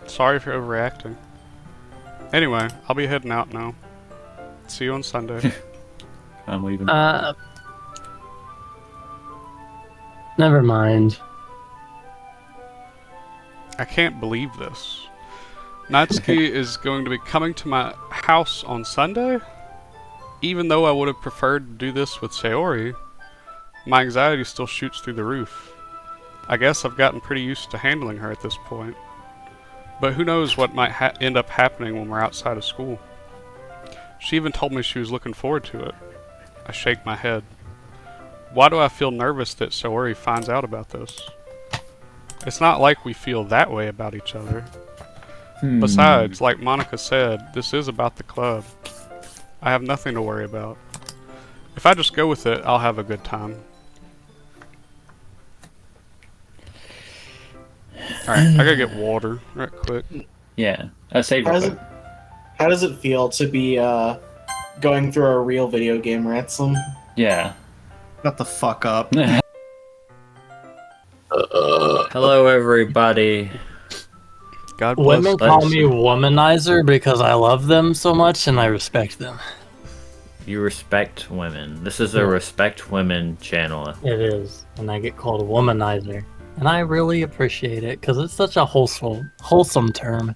Sorry for overreacting. Anyway, I'll be heading out now. See you on Sunday. I'm leaving. Never mind. I can't believe this. Natsuki is going to be coming to my house on Sunday? Even though I would have preferred to do this with Sayori, my anxiety still shoots through the roof. I guess I've gotten pretty used to handling her at this point. But who knows what might end up happening when we're outside of school. She even told me she was looking forward to it. I shake my head. Why do I feel nervous that Sayori finds out about this? It's not like we feel that way about each other. Besides, like Monica said, this is about the club. I have nothing to worry about. If I just go with it, I'll have a good time. Alright, I gotta get water right quick. Yeah, I saved it. How does it feel to be going through a real video game ransom? Yeah. Shut the fuck up. Hello, everybody. God bless. Women call me womanizer because I love them so much and I respect them. You respect women. This is a respect women channel. It is, and I get called a womanizer. And I really appreciate it because it's such a wholesome term.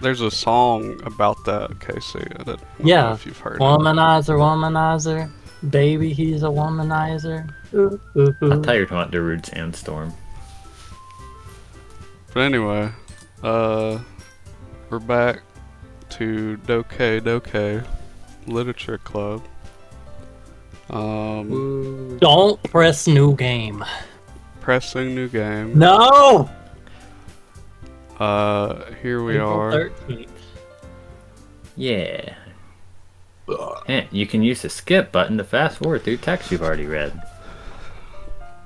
There's a song about that, Casey. I don't know if you've heard womanizer, womanizer. Baby, he's a womanizer. Ooh, ooh, ooh. I thought you were talking about Darude Sandstorm. But anyway, we're back to Doki Literature Club. Don't press new game. Pressing new game. No! Here we April are. 13th. Yeah. You can use the skip button to fast forward through text you've already read.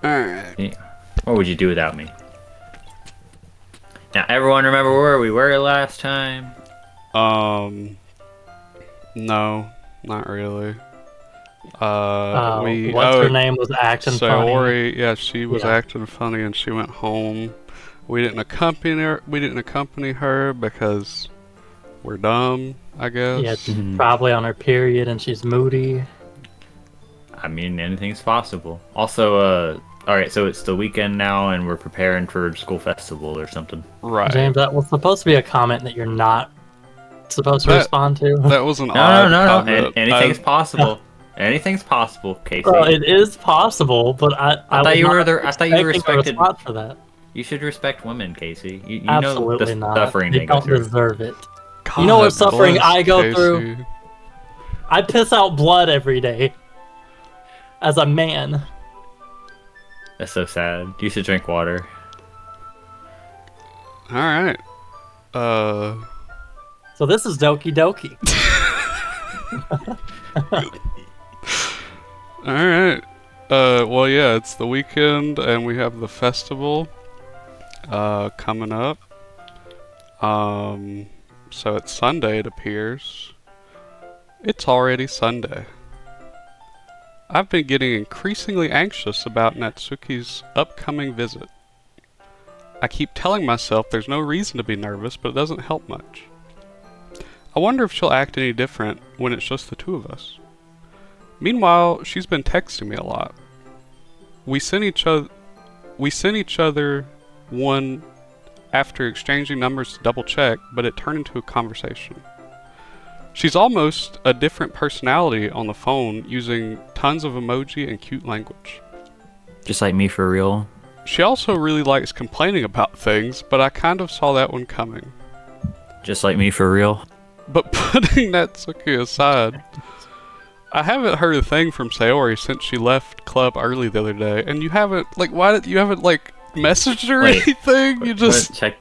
Alright. Yeah. What would you do without me? Now, everyone remember where we were last time? No, not really. What's her name was acting funny. Sayori, yeah, she was acting funny and she went home. We didn't accompany her because we're dumb, I guess. Yeah, she's probably on her period and she's moody. I mean, anything's possible. Also, alright, so it's the weekend now and we're preparing for school festival or something. Right. James, that was supposed to be a comment that you're not supposed to respond to. That was an odd comment. Anything's possible. Anything's possible, Casey. Well, it is possible, but I thought you were respected for that. You should respect women, Casey. You Absolutely know the not. suffering they they go don't through. deserve it. God You know what suffering I go Casey. through? I piss out blood every day. As a man. That's so sad. You should drink water. Alright. So this is Doki Doki. Alright. Well, yeah, it's the weekend and we have the festival coming up. So it's Sunday, it appears. It's already Sunday. I've been getting increasingly anxious about Natsuki's upcoming visit. I keep telling myself there's no reason to be nervous, but it doesn't help much. I wonder if she'll act any different when it's just the two of us. Meanwhile, she's been texting me a lot. We sent each other one after exchanging numbers to double check, but it turned into a conversation. She's almost a different personality on the phone, using tons of emoji and cute language. Just like me for real. She also really likes complaining about things, but I kind of saw that one coming. Just like me for real. But putting Natsuki aside, I haven't heard a thing from Sayori since she left club early the other day, and you haven't, messaged her or anything? You just... Check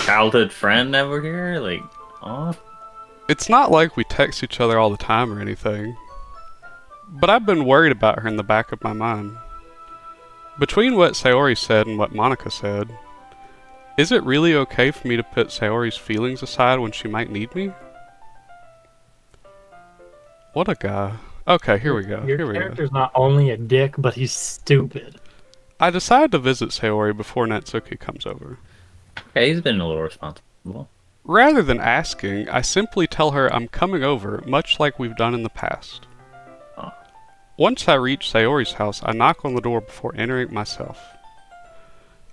childhood friend over here? Like, oh. It's not like we text each other all the time or anything. But I've been worried about her in the back of my mind. Between what Sayori said and what Monica said, is it really okay for me to put Sayori's feelings aside when she might need me? What a guy. Okay, here we go. Your character's not only a dick, but he's stupid. I decided to visit Sayori before Natsuki comes over. Okay, he's been a little responsible. Well, Rather than asking, I simply tell her I'm coming over, much like we've done in the past. oh. Once I reach Sayori's house, I knock on the door before entering myself.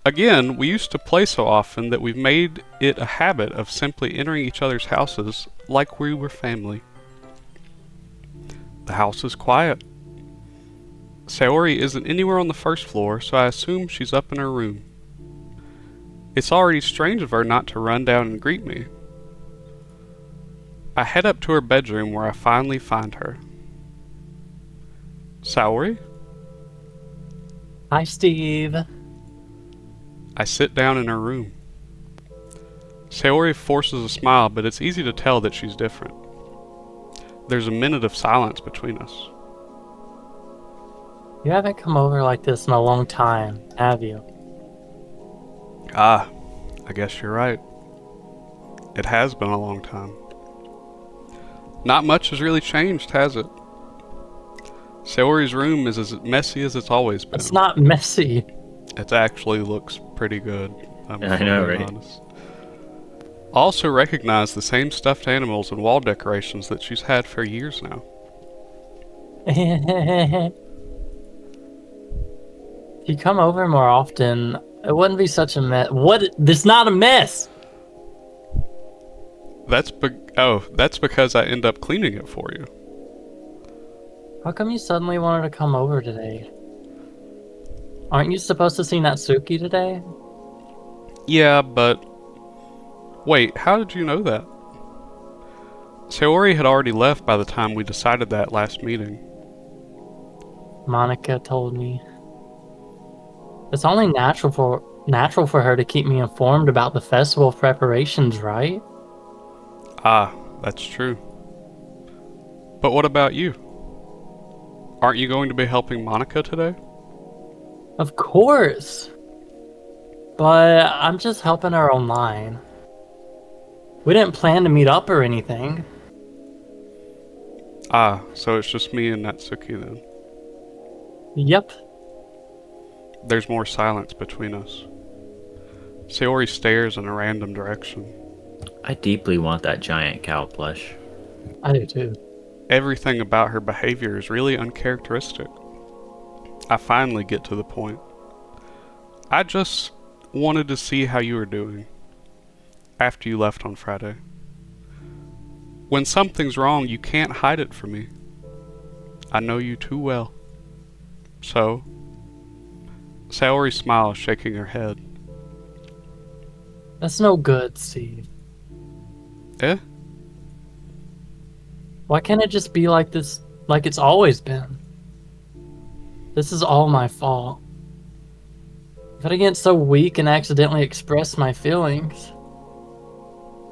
Again, we used to play so often that we've made it a habit of simply entering each other's houses like we were family. The house is quiet. Sayori isn't anywhere on the first floor, so I assume she's up in her room. It's already strange of her not to run down and greet me. I head up to her bedroom where I finally find her. Sayori? Hi, Steve. I sit down in her room. Sayori forces a smile, but it's easy to tell that she's different. There's a minute of silence between us. You haven't come over like this in a long time, have you? Ah, I guess you're right. It has been a long time. Not much has really changed, has it? Sayori's room is as messy as it's always been. It's not messy. It actually looks pretty good. I'm I know, being right? honest. Also recognize the same stuffed animals and wall decorations that she's had for years now. If you come over more often, it wouldn't be such a mess. What? This not a mess! That's because I end up cleaning it for you. How come you suddenly wanted to come over today? Aren't you supposed to see Natsuki today? Yeah, but... Wait, how did you know that? Sayori had already left by the time we decided that last meeting. Monica told me. It's only natural for her to keep me informed about the festival preparations, right? Ah, that's true. But what about you? Aren't you going to be helping Monica today? Of course. But I'm just helping her online. We didn't plan to meet up or anything. Ah, so it's just me and Natsuki then. Yep. There's more silence between us. Sayori stares in a random direction. I deeply want that giant cow plush. I do too. Everything about her behavior is really uncharacteristic. I finally get to the point. I just wanted to see how you were doing after you left on Friday. When something's wrong, you can't hide it from me. I know you too well. So, Sayori smiles, shaking her head. That's no good, Steve. Eh? Why can't it just be like this, like it's always been? This is all my fault. If I didn't get so weak and accidentally express my feelings,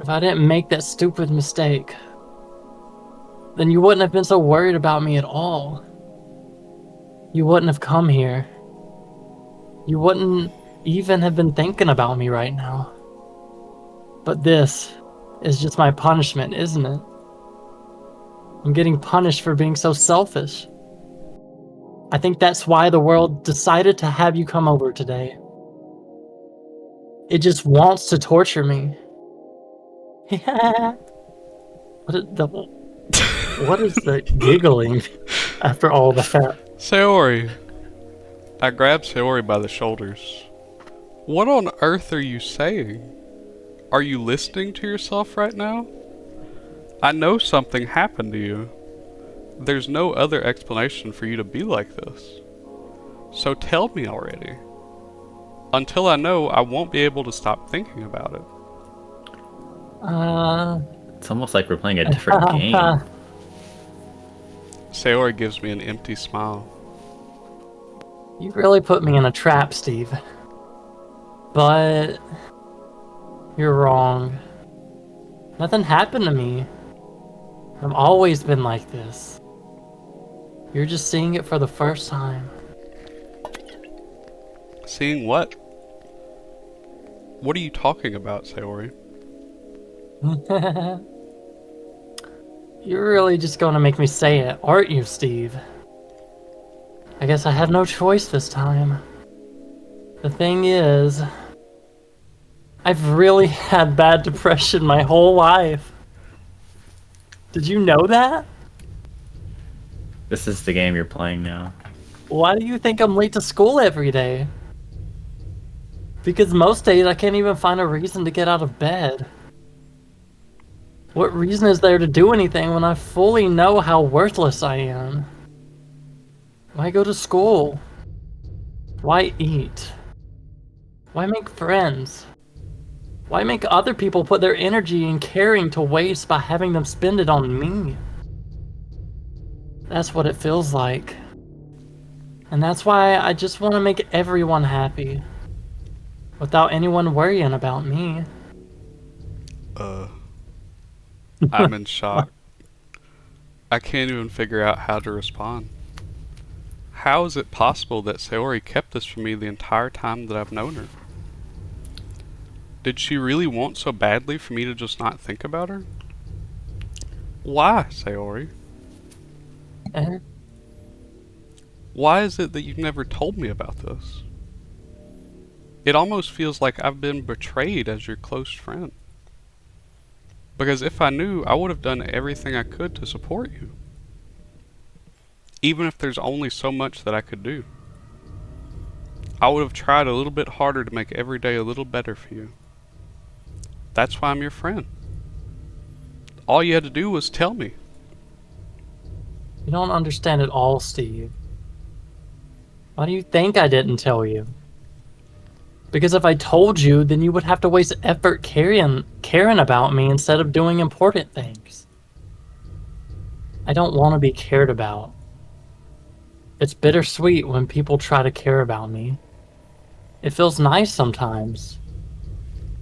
if I didn't make that stupid mistake, then you wouldn't have been so worried about me at all. You wouldn't have come here. You wouldn't even have been thinking about me right now. But this is just my punishment, isn't it? I'm getting punished for being so selfish. I think that's why the world decided to have you come over today. It just wants to torture me. What is the giggling after all that? Sayori! I grab Sayori by the shoulders. What on earth are you saying? Are you listening to yourself right now? I know something happened to you. There's no other explanation for you to be like this. So tell me already. Until I know, I won't be able to stop thinking about it. It's almost like we're playing a different game. Sayori gives me an empty smile. You really put me in a trap, Steve. But you're wrong. Nothing happened to me. I've always been like this. You're just seeing it for the first time. Seeing what? What are you talking about, Sayori? You're really just going to make me say it, aren't you, Steve? I guess I have no choice this time. The thing is, I've really had bad depression my whole life. Did you know that? This is the game you're playing now. Why do you think I'm late to school every day? Because most days I can't even find a reason to get out of bed. What reason is there to do anything when I fully know how worthless I am? Why go to school? Why eat? Why make friends? Why make other people put their energy and caring to waste by having them spend it on me? That's what it feels like. And that's why I just want to make everyone happy. Without anyone worrying about me. I'm in shock. I can't even figure out how to respond. How is it possible that Sayori kept this from me the entire time that I've known her? Did she really want so badly for me to just not think about her? Why, Sayori? Eh? Why is it that you've never told me about this? It almost feels like I've been betrayed as your close friend. Because if I knew, I would have done everything I could to support you. Even if there's only so much that I could do. I would have tried a little bit harder to make every day a little better for you. That's why I'm your friend. All you had to do was tell me. You don't understand at all, Steve. Why do you think I didn't tell you? Because if I told you, then you would have to waste effort caring about me instead of doing important things. I don't want to be cared about. It's bittersweet when people try to care about me. It feels nice sometimes.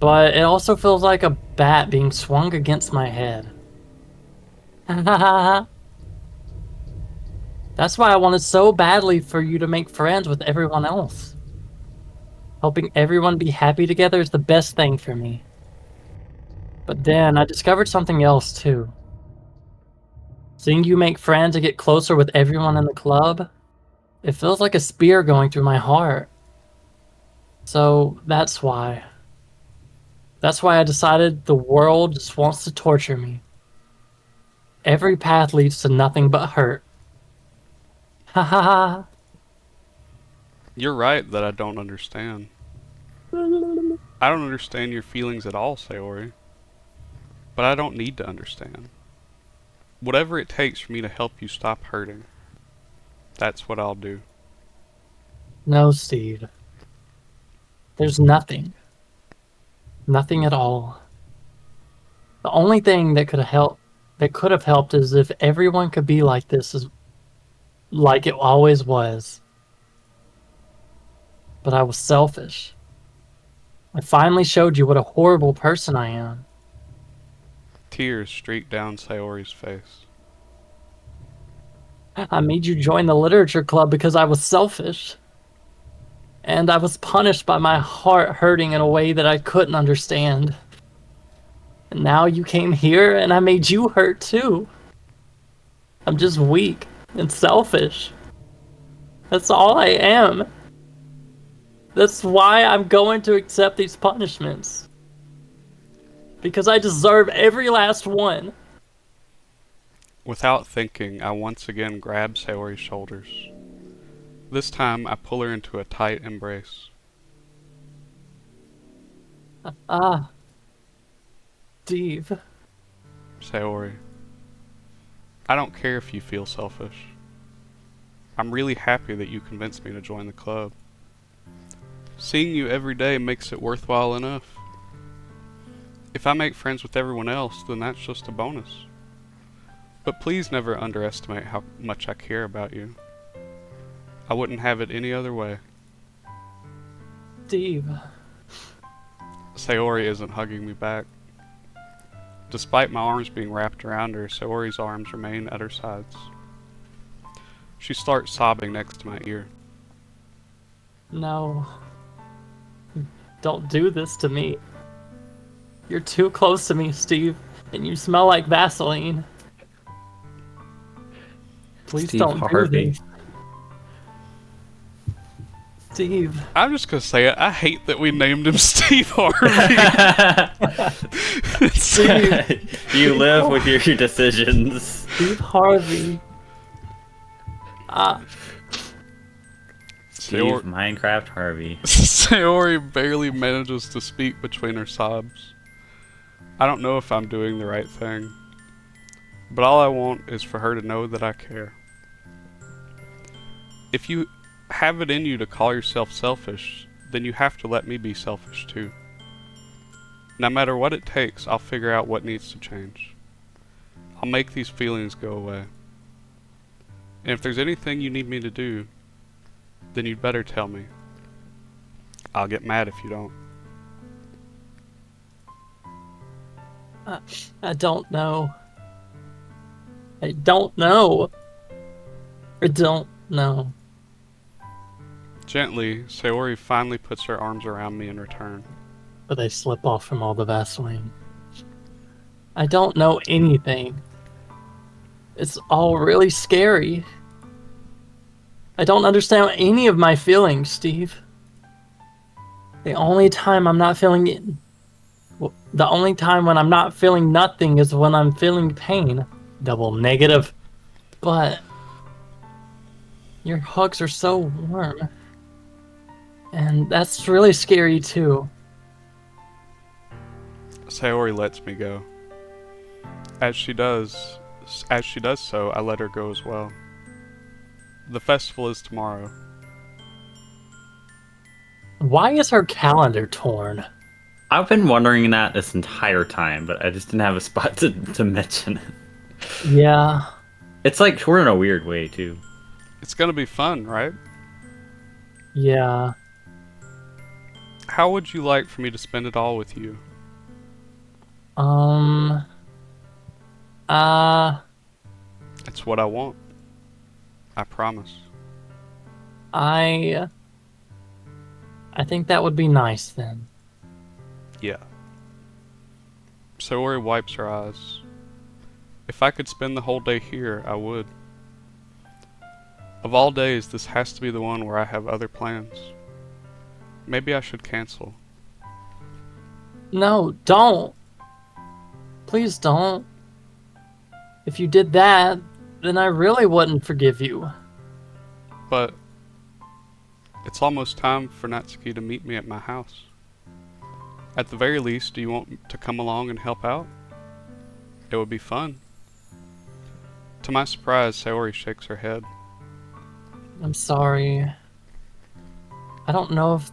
But it also feels like a bat being swung against my head. That's why I wanted so badly for you to make friends with everyone else. Helping everyone be happy together is the best thing for me. But then I discovered something else too. Seeing you make friends and get closer with everyone in the club, it feels like a spear going through my heart. So that's why. That's why I decided the world just wants to torture me. Every path leads to nothing but hurt. Ha ha ha. You're right that I don't understand. I don't understand your feelings at all, Sayori. But I don't need to understand. Whatever it takes for me to help you stop hurting, that's what I'll do. No, Steve. There's nothing. Nothing at all. The only thing that could have helped is if everyone could be like this, like it always was. But I was selfish. I finally showed you what a horrible person I am. Tears streaked down Sayori's face. I made you join the literature club because I was selfish. And I was punished by my heart hurting in a way that I couldn't understand. And now you came here and I made you hurt too. I'm just weak and selfish. That's all I am. That's why I'm going to accept these punishments. Because I deserve every last one. Without thinking, I once again grab Sayori's shoulders. This time, I pull her into a tight embrace. Steve. Sayori, I don't care if you feel selfish. I'm really happy that you convinced me to join the club. Seeing you every day makes it worthwhile enough. If I make friends with everyone else, then that's just a bonus. But please never underestimate how much I care about you. I wouldn't have it any other way. Steve. Sayori isn't hugging me back. Despite my arms being wrapped around her, Sayori's arms remain at her sides. She starts sobbing next to my ear. No. Don't do this to me. You're too close to me, Steve, and you smell like Vaseline. Please Steve don't Harvey. do this. Steve. I'm just gonna say it. I hate that we named him Steve Harvey. You live with your decisions. Steve Harvey. Steve Minecraft Harvey. Sayori barely manages to speak between her sobs. I don't know if I'm doing the right thing, but all I want is for her to know that I care. If you have it in you to call yourself selfish, then you have to let me be selfish too. No matter what it takes, I'll figure out what needs to change. I'll make these feelings go away. And if there's anything you need me to do, then you'd better tell me. I'll get mad if you don't. I don't know. I don't know. I don't know. Gently, Sayori finally puts her arms around me in return. But they slip off from all the Vaseline. I don't know anything. It's all really scary. I don't understand any of my feelings, Steve. The only time I'm not feeling it, the only time when I'm not feeling nothing is when I'm feeling pain. Double negative. But your hugs are so warm. And that's really scary too. Sayori lets me go. As she does so, I let her go as well. The festival is tomorrow. Why is her calendar torn? I've been wondering that this entire time, but I just didn't have a spot to mention it. Yeah. It's like short in a weird way, too. It's gonna be fun, right? Yeah. How would you like for me to spend it all with you? It's what I want. I promise. I think that would be nice then. Yeah. Sayori wipes her eyes. If I could spend the whole day here, I would. Of all days, this has to be the one where I have other plans. Maybe I should cancel. No, don't. Please don't. If you did that, then I really wouldn't forgive you. But it's almost time for Natsuki to meet me at my house. At the very least, do you want to come along and help out? It would be fun. To my surprise, Sayori shakes her head. I'm sorry. I don't know if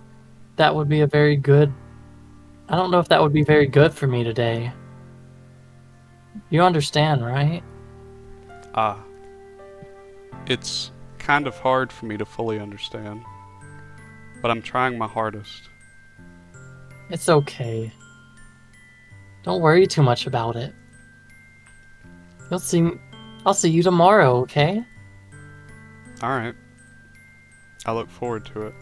that would be very good for me today. You understand, right? It's kind of hard for me to fully understand, but I'm trying my hardest. It's okay. Don't worry too much about it. I'll see you tomorrow, okay? Alright. I look forward to it.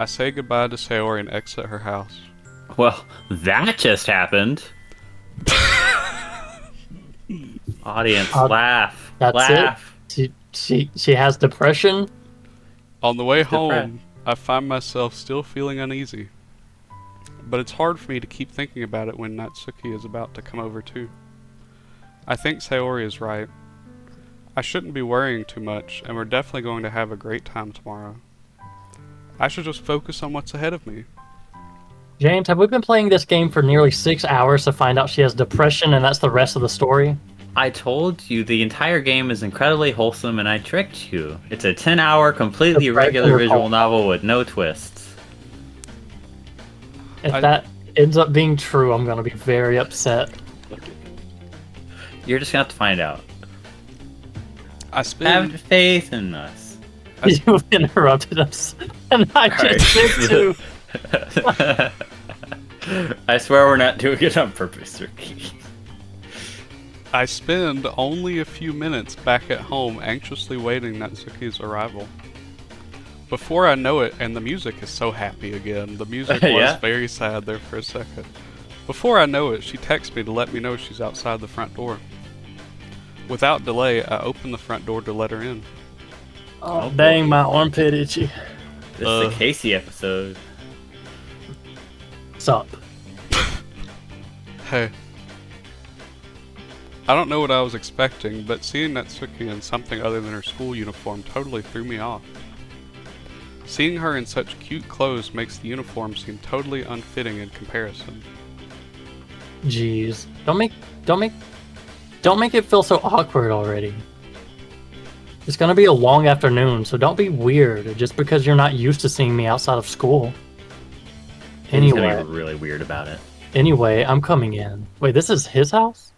I say goodbye to Sayori and exit her house. Well, that just happened. Audience, laugh. That's laugh. it. She has depression. On the way home, I find myself still feeling uneasy. But it's hard for me to keep thinking about it when Natsuki is about to come over too. I think Sayori is right. I shouldn't be worrying too much, and we're definitely going to have a great time tomorrow. I should just focus on what's ahead of me. James, have we been playing this game for nearly 6 hours to find out she has depression and that's the rest of the story? I told you the entire game is incredibly wholesome and I tricked you. It's a 10-hour, completely regular visual novel with no twists. If that ends up being true, I'm going to be very upset. You're just going to have to find out. Have faith in us. You've interrupted us, and I just did too. I swear we're not doing it on purpose, Ricky. I spend only a few minutes back at home anxiously waiting Natsuki's arrival. Before I know it, and the music is so happy again. The music was very sad there for a second. Before I know it, she texts me to let me know she's outside the front door. Without delay, I open the front door to let her in. Oh, Oh, dang, boy. my armpit itchy. This is a Casey episode. Sup? Hey. I don't know what I was expecting, but seeing Natsuki in something other than her school uniform totally threw me off. Seeing her in such cute clothes makes the uniform seem totally unfitting in comparison. Jeez. Don't make it feel so awkward already. It's gonna be a long afternoon, so don't be weird just because you're not used to seeing me outside of school. He's gonna Anyway, be really weird about it. I'm coming in. Wait, this is his house?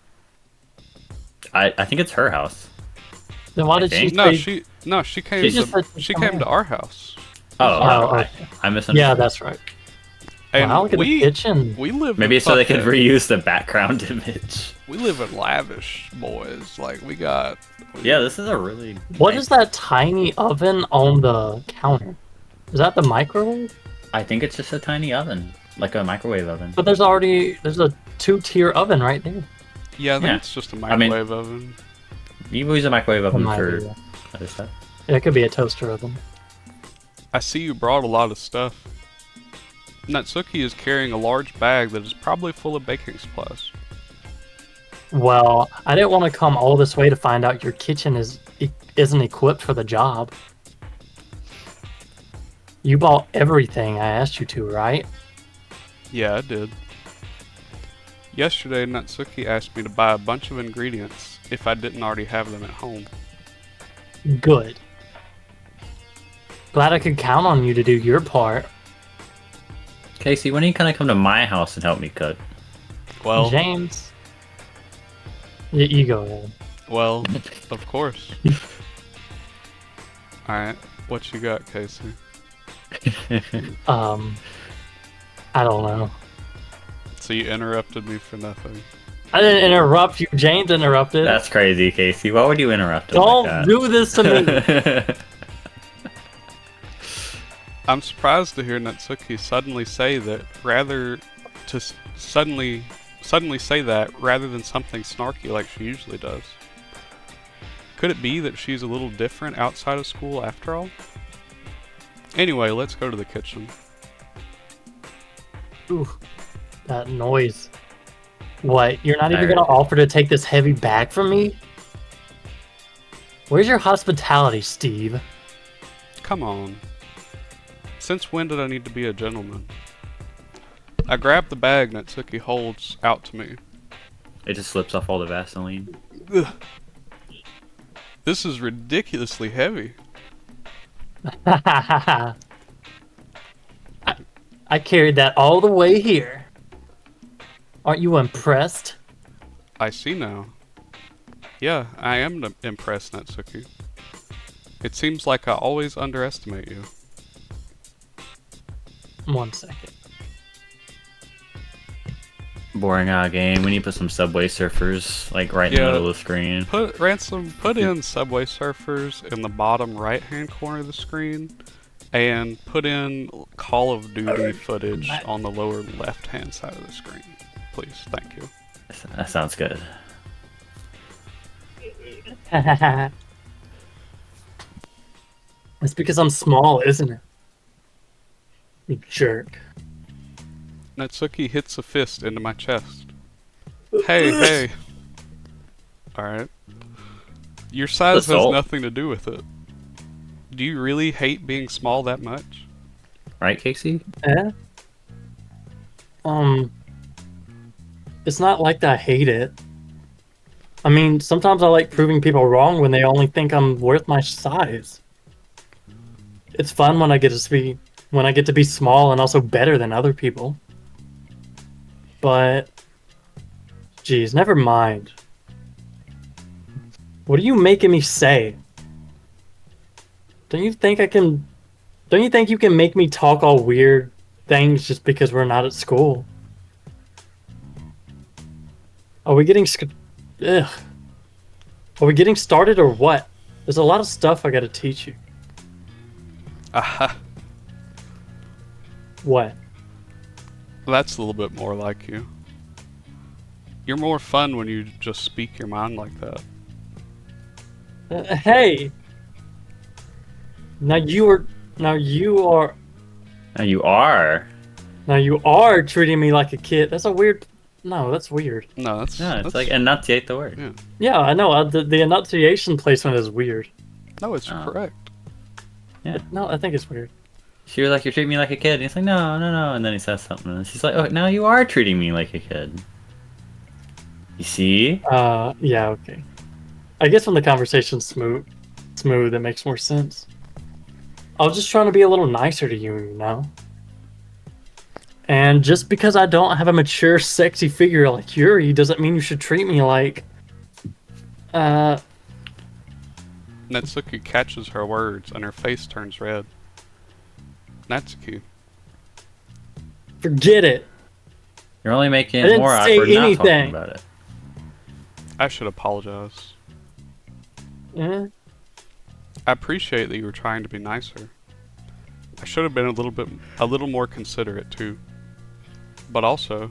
I think it's her house. Then why I did she think. say... She came She just said she come came in. to our house. Oh, Oh, I okay. misunderstood. Yeah, that's right. And Wow, look at the kitchen. we live Maybe in so they could fucking- reuse the background image. We live in lavish, boys. Like we got Yeah, this is a really. What nice- is that tiny oven on the counter? Is that the microwave? I think it's just a tiny oven, like a microwave oven. But there's a 2-tier oven right there. Yeah, I think Yeah. it's just a I mean- microwave oven. You use a microwave oven Might for be, yeah. other stuff. Yeah, it could be a toaster oven. I see you brought a lot of stuff. Natsuki is carrying a large bag that is probably full of baking supplies. Well, I didn't want to come all this way to find out your kitchen isn't equipped for the job. You bought everything I asked you to, right? Yeah, I did. Yesterday, Natsuki asked me to buy a bunch of ingredients if I didn't already have them at home. Good. Glad I could count on you to do your part. Casey, when are you gonna come to my house and help me cook? Well, James. You go ahead. well, of course. Alright, what you got, Casey? I don't know. So you interrupted me for nothing. I didn't interrupt you. James interrupted. That's crazy, Casey. Why would you interrupt him Don't like do this to me. that? I'm surprised to hear Natsuki suddenly say that suddenly say that rather than something snarky like she usually does. Could it be that she's a little different outside of school after all? Anyway, let's go to the kitchen. Ooh, that noise. What? You're not even Alright. gonna offer to take this heavy bag from me? Where's your hospitality, Steve? Come on. Since when did I need to be a gentleman? I grab the bag Natsuki holds out to me. It just slips off all the Vaseline. Ugh. This is ridiculously heavy. I carried that all the way here. Aren't you impressed? I see now. Yeah, I am impressed, Natsuki. It seems like I always underestimate you. 1 second. Boring game. We need to put some Subway Surfers like right in the Yeah. middle of the screen. Put in Subway Surfers in the bottom right-hand corner of the screen, and put in Call of Duty footage on the lower left-hand side of the screen, please. Thank you. That sounds good. It's because I'm small, isn't it? You jerk. Natsuki hits a fist into my chest. Hey, hey. Alright. Your size has Assault. nothing to do with it. Do you really hate being small that much? Right, Casey? Yeah. It's not like I hate it. I mean, sometimes I like proving people wrong when they only think I'm worth my size. It's fun when I get to be small and also better than other people. But geez, never mind. What are you making me say? Don't you think you can make me talk all weird things just because we're not at school? Are we getting Ugh. Are we getting started or what? There's a lot of stuff I gotta teach you. Aha. What? That's a little bit more like you. You're more fun when you just speak your mind like that. Hey! Now you are. Now you are. Now you are. Now you are treating me like a kid. That's a weird. No, that's weird. No, that's No, it's that's, like enunciate the word. yeah. Yeah, I know. The enunciation placement is weird. No, it's Oh. correct. Yeah. No, I think it's weird. She was like, "You're treating me like a kid." And he's like, "No, no, no." And then he says something, and she's like, "Oh, now you are treating me like a kid." You see? Yeah, okay. I guess when the conversation's smooth, it makes more sense. I was just trying to be a little nicer to you, you know? And just because I don't have a mature, sexy figure like Yuri doesn't mean you should treat me like... Natsuki catches her words and her face turns red. Natsuki, Forget it. You're only making I it didn't more say awkward not talking anything. about it. I should apologize. Eh? I appreciate that you were trying to be nicer. I should have been a little more considerate too. But also,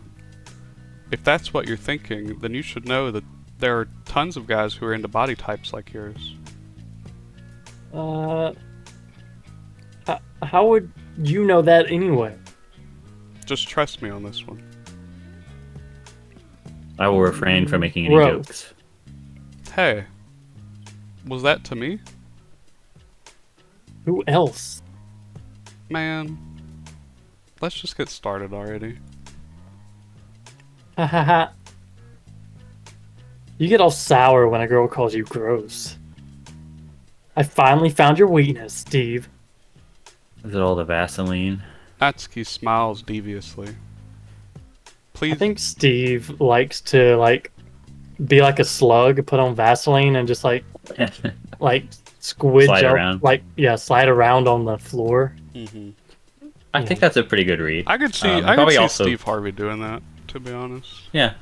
if that's what you're thinking, then you should know that there are tons of guys who are into body types like yours. How would you know that anyway? Just trust me on this one. I will refrain from making any Gross. jokes. Hey, was that to me? Who else? Man, let's just get started already. Ha ha ha. You get all sour when a girl calls you gross. I finally found your weakness, Steve. Is it all the Vaseline? Natsuki smiles deviously. Please. I think Steve likes to be like a slug, put on Vaseline, and just like squidge Slide up, around. slide around on the floor. Mhm. I think that's a pretty good read. I could see. I could probably see also- Steve Harvey doing that. To be honest. Yeah.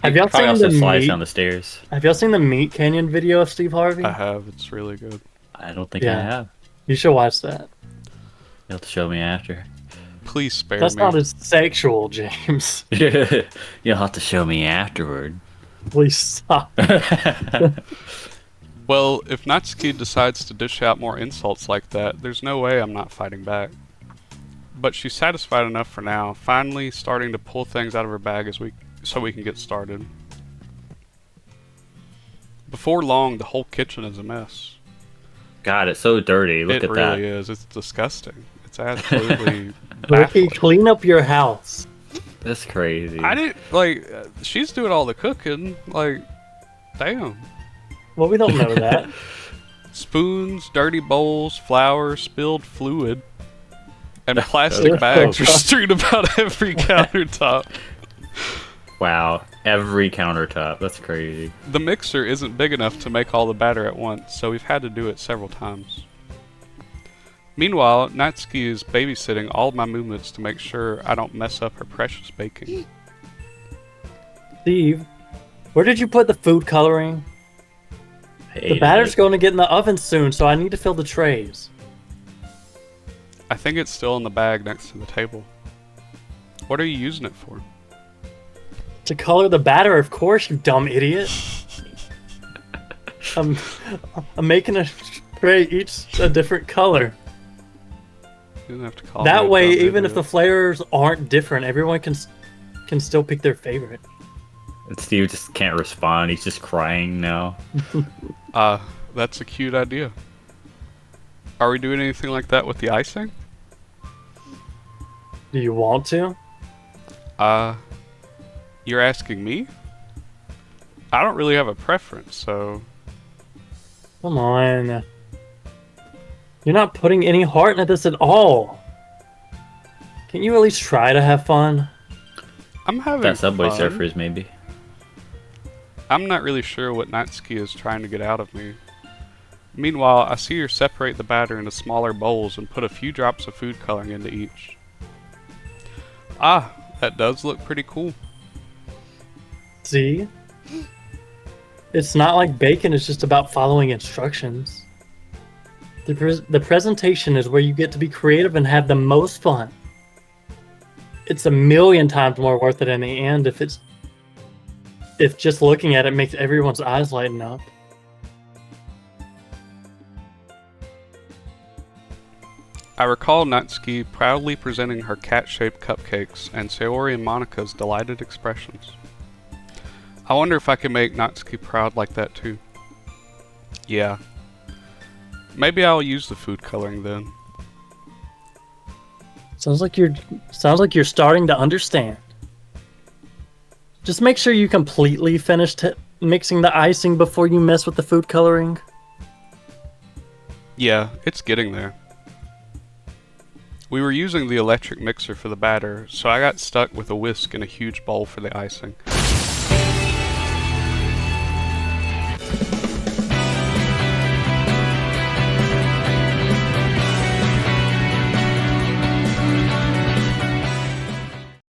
Have y'all Probably seen also the slides meat? down the stairs. Have y'all seen the Meat Canyon video of Steve Harvey? I have. It's really good. I don't think I Yeah. have. You should watch that. You'll have to show me after. Please spare That's me. not as sexual, James. You'll have to show me afterward. Please stop. Well, if Natsuki decides to dish out more insults like that, there's no way I'm not fighting back. But she's satisfied enough for now, finally starting to pull things out of her bag so we can get started. Before long, the whole kitchen is a mess. God, it's so dirty. Look It at really that. is. It's disgusting. It's absolutely Ricky, baffling. clean up your house. That's crazy. I didn't she's doing all the cooking. Like, damn. Well, we don't know that. Spoons, dirty bowls, flour, spilled fluid, and plastic Oh, bags are God. strewn about every countertop. Wow, every countertop. That's crazy. The mixer isn't big enough to make all the batter at once, so we've had to do it several times. Meanwhile, Natsuki is babysitting all my movements to make sure I don't mess up her precious baking. Steve, where did you put the food coloring? I The hated batter's it. going to get in the oven soon, so I need to fill the trays. I think it's still in the bag next to the table. What are you using it for? To color the batter, of course, you dumb idiot. I'm making a tray each a different color. You don't have to call me That a way, dumb even if the idiot. flavors aren't different, everyone can still pick their favorite. And Steve just can't respond. He's just crying now. That's a cute idea. Are we doing anything like that with the icing? Do you want to? You're asking me? I don't really have a preference, so... Come on. You're not putting any heart into this at all. Can you at least try to have fun? I'm having That Subway fun. Surfers, maybe. I'm not really sure what Natsuki is trying to get out of me. Meanwhile, I see her separate the batter into smaller bowls and put a few drops of food coloring into each. Ah, that does look pretty cool. See? It's not like bacon is just about following instructions. The presentation is where you get to be creative and have the most fun. It's a million times more worth it in the end if just looking at it makes everyone's eyes lighten up. I recall Natsuki proudly presenting her cat-shaped cupcakes and Sayori and Monika's delighted expressions. I wonder if I can make Natsuki proud like that too. Yeah. Maybe I'll use the food coloring then. Sounds like you're starting to understand. Just make sure you completely finish mixing the icing before you mess with the food coloring. Yeah, it's getting there. We were using the electric mixer for the batter, so I got stuck with a whisk and a huge bowl for the icing.